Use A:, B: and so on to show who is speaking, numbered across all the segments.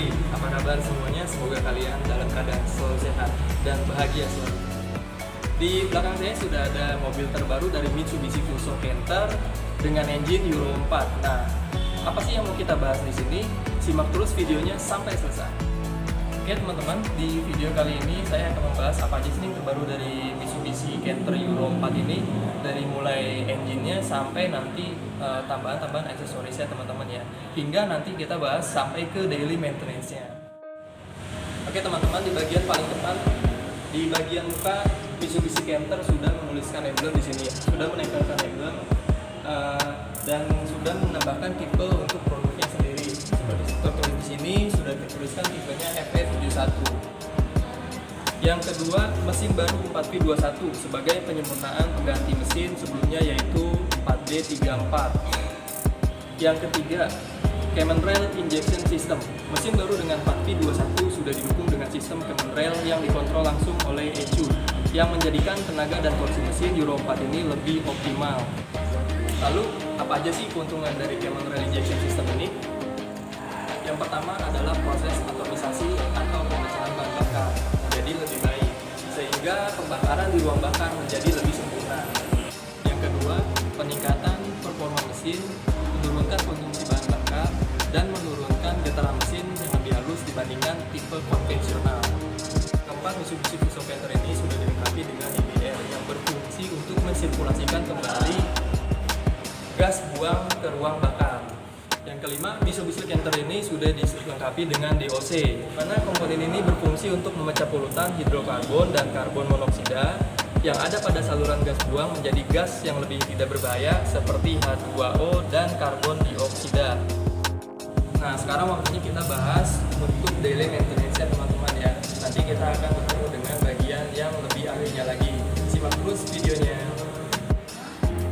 A: Hey, apa kabar semuanya? Semoga kalian dalam keadaan selalu sehat dan bahagia selalu. Di belakang saya sudah ada mobil terbaru dari Mitsubishi Fuso Canter dengan engine Euro 4. Nah, apa sih yang mau kita bahas di sini? Simak terus videonya sampai selesai. Oke teman-teman, di video kali ini saya akan membahas apa aja sih yang terbaru dari Mitsubishi Canter Euro 4 ini, dari mulai engine-nya sampai nanti tambahan-tambahan aksesorisnya teman-teman ya, hingga nanti kita bahas sampai ke daily maintenance-nya. Oke teman-teman, di bagian paling depan, di bagian muka Mitsubishi Canter sudah menuliskan emblem di sini, sudah menempelkan emblem dan sudah menambahkan tipe untuk produknya sendiri. Seperti tertulis di sini sudah dituliskan tipenya FE71. Yang kedua, mesin baru 4V21 sebagai penyempurnaan pengganti mesin sebelumnya yaitu 4D34. Yang ketiga, Cayman Rail Injection System. Mesin baru dengan 4V21 sudah didukung dengan sistem Cayman Rail yang dikontrol langsung oleh ECU yang menjadikan tenaga dan torsi mesin Euro 4 ini lebih optimal. Lalu, apa aja sih keuntungan dari Cayman Rail Injection System ini? Yang pertama adalah proses atomisasi atau pemecahan bahan bakar jadi lebih baik, sehingga pembakaran di ruang bakar menjadi lebih sempurna. Yang kedua, peningkatan performa mesin, menurunkan konsumsi bahan bakar, dan menurunkan getaran mesin yang lebih halus dibandingkan tipe konvensional. Keempat, Mitsubishi Fuso Canter ini sudah dilengkapi dengan IBR yang berfungsi untuk mensirkulasikan kembali gas buang ke ruang bakar. Yang kelima, Mitsubishi Canter ini sudah dilengkapi dengan DOC, karena komponen ini berfungsi untuk memecah polutan hidrokarbon dan karbon monoksida yang ada pada saluran gas buang menjadi gas yang lebih tidak berbahaya seperti H2O dan karbon dioksida. Nah, sekarang waktunya kita bahas untuk daily maintenance ya teman-teman ya. Nanti kita akan bertemu dengan bagian yang lebih ahlinya lagi. Simak terus videonya.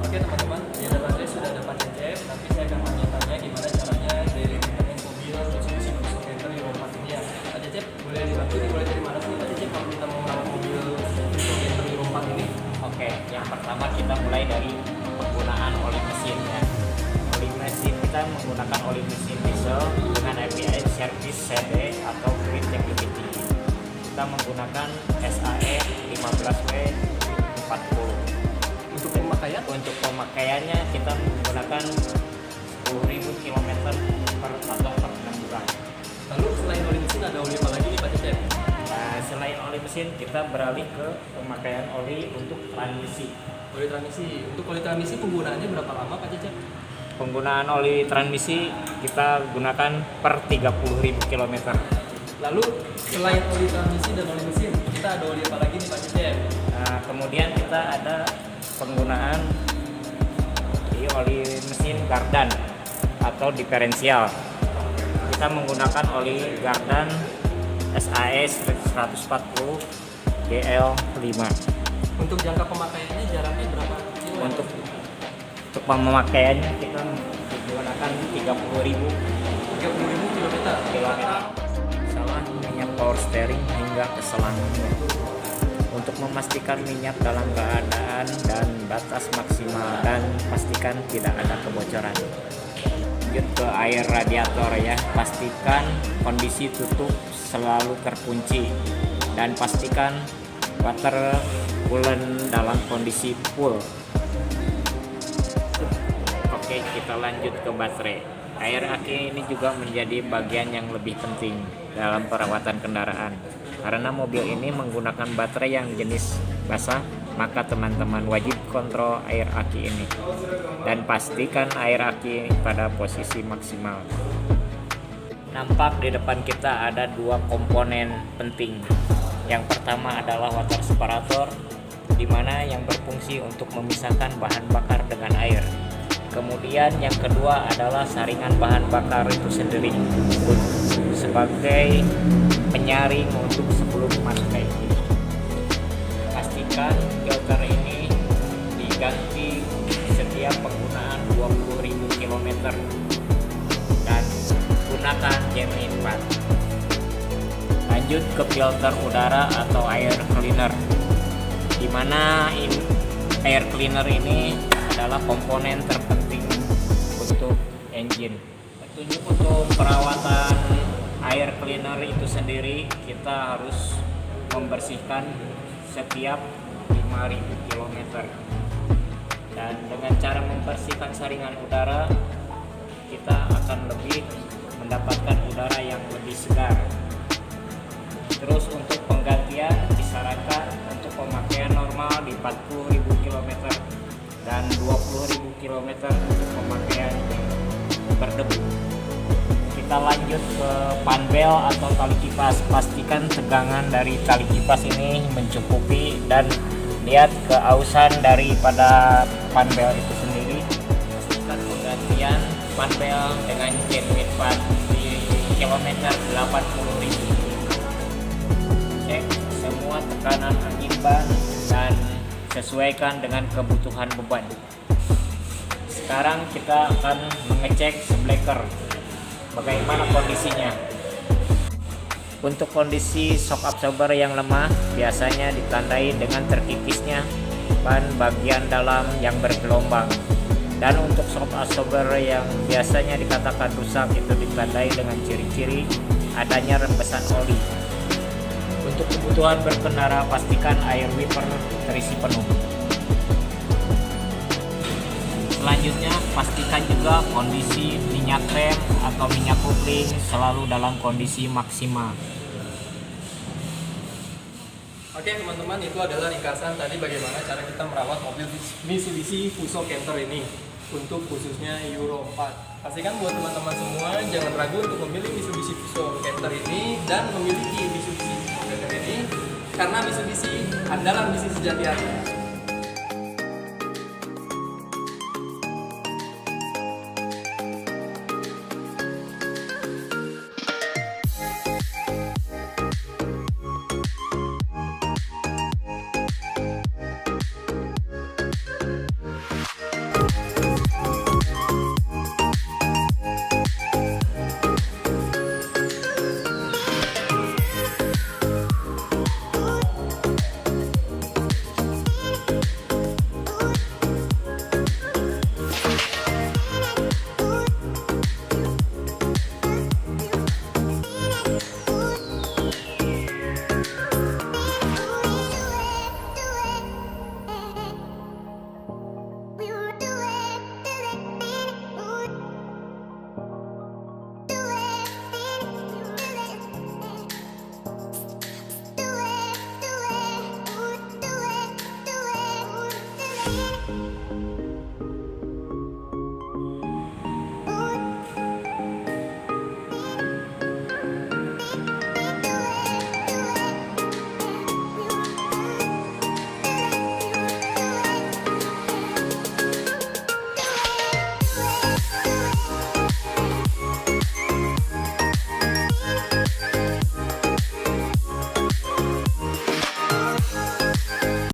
A: Oke teman-teman, di depan saya sudah ada Pak Cecep. Nanti saya akan tanya-tanya gimana caranya daily maintenance mobil Mitsubishi Fuso Canter Euro 4 ini ya. Pak Cecep, boleh dibantu dimulai dari mana sih Pak Cecep kalau kita mau merawat mobil Fuso Canter Euro 4 ini?
B: Oke, yang pertama kita mulai dari penggunaan oli mesin ya. Oli mesin kita menggunakan oli mesin diesel dengan API service CD atau fluid yang lebih tinggi. Kita menggunakan SAE 15W40. Untuk pemakaiannya kita menggunakan 10.000 km per 6 bulan.
A: Lalu selain oli mesin ada oli apa lagi nih Pak Cecep?
B: Nah, selain oli mesin kita beralih ke pemakaian oli untuk transmisi.
A: Oli transmisi. Untuk oli transmisi penggunaannya berapa lama Pak Cecep?
B: Penggunaan oli transmisi kita gunakan per 30.000 km.
A: Lalu selain oli transmisi dan oli mesin, kita ada oli apa lagi nih Pak Cecep?
B: Nah, kemudian kita ada penggunaan di oli mesin Gardan atau diferensial. Kita menggunakan oli Gardan SAE 140 GL5.
A: Untuk jangka pemakaiannya jaraknya berapa?
B: Untuk pemakaiannya kita menggunakan 30.000
A: km.
B: Salah minyak power steering hingga ke selangnya. Untuk memastikan minyak dalam keadaan dan batas maksimal dan pastikan tidak ada kebocoran. Lanjut ke air radiator ya, pastikan kondisi tutup selalu terkunci dan pastikan water coolant dalam kondisi full. Oke, kita lanjut ke baterai. Air aki ini juga menjadi bagian yang lebih penting dalam perawatan kendaraan. Karena mobil ini menggunakan baterai yang jenis basah, maka teman-teman wajib kontrol air aki ini dan pastikan air aki pada posisi maksimal. Nampak di depan kita ada dua komponen penting. Yang pertama adalah water separator, di mana yang berfungsi untuk memisahkan bahan bakar dengan air. Kemudian yang kedua adalah saringan bahan bakar itu sendiri sebagai penyaring untuk sebelum memakai. Pastikan filter ini diganti setiap penggunaan 20.000 km dan gunakan Gemini 4. Lanjut ke filter udara atau air cleaner, di mana air cleaner ini adalah komponen terpenting untuk engine. Petunjuk untuk perawatan air cleaner itu sendiri kita harus membersihkan setiap 5.000 km. Dan dengan cara membersihkan saringan udara, kita akan lebih mendapatkan udara yang lebih segar. Terus untuk penggantian disarankan untuk pemakaian normal di 40.000 km dan 20.000 km untuk pemakaian yang berdebu. Kita lanjut ke panbel atau tali kipas. Pastikan tegangan dari tali kipas ini mencukupi dan lihat keausan daripada panbel itu sendiri. Pastikan penggantian panbel dengan genuine part di kilometer 80.000. Cek semua tekanan angin ban dan sesuaikan dengan kebutuhan beban. Sekarang kita akan mengecek sebleker bagaimana kondisinya. Untuk kondisi shock absorber yang lemah biasanya ditandai dengan terkikisnya ban bagian dalam yang bergelombang. Dan untuk shock absorber yang biasanya dikatakan rusak itu ditandai dengan ciri-ciri adanya rembesan oli. Untuk kebutuhan berkendara pastikan air wiper terisi penuh. Selanjutnya pastikan juga kondisi minyak rem atau minyak kopling selalu dalam kondisi maksimal.
A: Oke teman-teman, itu adalah ringkasan tadi bagaimana cara kita merawat mobil Mitsubishi Fuso Canter ini untuk khususnya Euro 4. Pastikan buat teman-teman semua jangan ragu untuk memilih Mitsubishi Fuso Canter ini dan memiliki Mitsubishi Fuso Canter ini karena Mitsubishi andalan bisnis sejati hati.